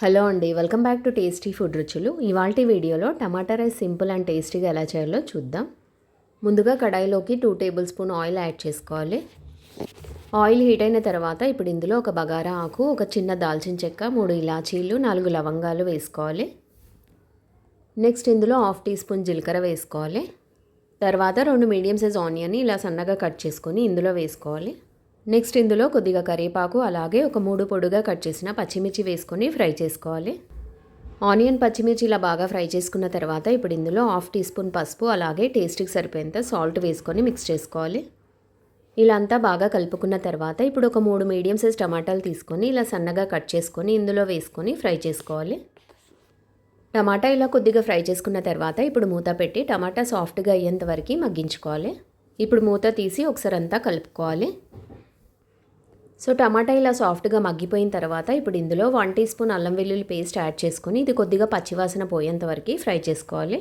Hello అండి, welcome back to tasty food రుచులు. ఇవాల్టి వీడియోలో టమాటా రైస్ సింపుల్ అండ్ టేస్టీగా ఎలా చేయాలో చూద్దాం. ముందుగా కడాయిలోకి 2 టేబుల్ స్పూన్ ఆయిల్ యాడ్ చేసుకోవాలి. ఆయిల్ హీట్ అయిన తర్వాత ఇప్పుడు ఇందులో ఒక బగారా ఆకు, ఒక చిన్న దాల్చిన చెక్క, 3 ఇలాచీలు, 4 లవంగాలు వేసుకోవాలి. నెక్స్ట్ ఇందులో 1/2 టీ స్పూన్ జీలకర్ర వేసుకోవాలి. తర్వాత 2 మీడియం సైజ్ ఆనియన్ని ఇలా సన్నగా కట్ చేసుకొని ఇందులో వేసుకోవాలి. నెక్స్ట్ ఇందులో కొద్దిగా కరివేపాకు, అలాగే ఒక 3 పొడుగా కట్ చేసిన పచ్చిమిర్చి వేసుకొని ఫ్రై చేసుకోవాలి. ఆనియన్, పచ్చిమిర్చి ఇలా బాగా ఫ్రై చేసుకున్న తర్వాత ఇప్పుడు ఇందులో 1/2 టీ స్పూన్ పసుపు, అలాగే టేస్ట్కి సరిపోయేంత సాల్ట్ వేసుకొని మిక్స్ చేసుకోవాలి. ఇలా అంతా బాగా కలుపుకున్న తర్వాత ఇప్పుడు ఒక 3 మీడియం సైజ్ టమాటాలు తీసుకొని ఇలా సన్నగా కట్ చేసుకొని ఇందులో వేసుకొని ఫ్రై చేసుకోవాలి. టమాటా ఇలా కొద్దిగా ఫ్రై చేసుకున్న తర్వాత ఇప్పుడు మూత పెట్టి టమాటా సాఫ్ట్గా అయ్యేంత వరకు మగ్గించుకోవాలి. ఇప్పుడు మూత తీసి ఒకసారి అంతా కలుపుకోవాలి. సో టమాటా ఇలా సాఫ్ట్గా మగ్గిపోయిన తర్వాత ఇప్పుడు ఇందులో 1 టీ స్పూన్ అల్లం వెల్లుల్లి పేస్ట్ యాడ్ చేసుకొని ఇది కొద్దిగా పచ్చివాసన పోయేంత వరకు ఫ్రై చేసుకోవాలి.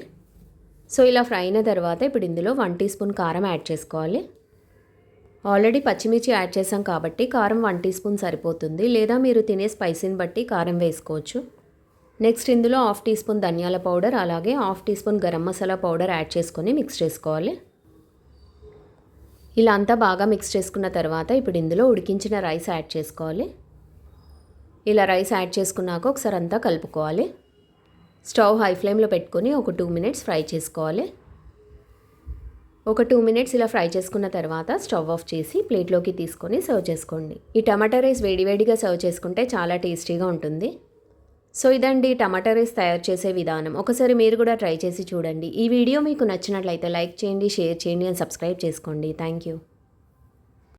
సో ఇలా ఫ్రై అయిన తర్వాత ఇప్పుడు ఇందులో 1 టీ స్పూన్ కారం యాడ్ చేసుకోవాలి. ఆల్రెడీ పచ్చిమిర్చి యాడ్ చేసాం కాబట్టి కారం 1 టీ స్పూన్ సరిపోతుంది, లేదా మీరు తినే స్పైసీని బట్టి కారం వేసుకోవచ్చు. నెక్స్ట్ ఇందులో 1/2 టీ స్పూన్ ధనియాల పౌడర్, అలాగే 1/2 teaspoon garam masala powder add చేసుకొని మిక్స్ చేసుకోవాలి. ఇలా అంతా బాగా మిక్స్ చేసుకున్న తర్వాత ఇప్పుడు ఇందులో ఉడికించిన రైస్ యాడ్ చేసుకోవాలి. ఇలా రైస్ యాడ్ చేసుకున్నాక ఒకసారి అంతా కలుపుకోవాలి. స్టవ్ హై ఫ్లేమ్లో పెట్టుకొని ఒక 2 మినిట్స్ ఫ్రై చేసుకోవాలి. ఒక 2 మినిట్స్ ఇలా ఫ్రై చేసుకున్న తర్వాత స్టవ్ ఆఫ్ చేసి ప్లేట్లోకి తీసుకొని సర్వ్ చేసుకోండి. ఈ టమాటా రైస్ వేడివేడిగా సర్వ్ చేసుకుంటే చాలా టేస్టీగా ఉంటుంది. సో ఇదండి టమాటా రైస్ తయారు చేసే విధానం. ఒకసారి మీరు కూడా ట్రై చేసి చూడండి. ఈ వీడియో మీకు నచ్చినట్లయితే లైక్ చేయండి, షేర్ చేయండి అండ్ సబ్స్క్రైబ్ చేసుకోండి. Thank you.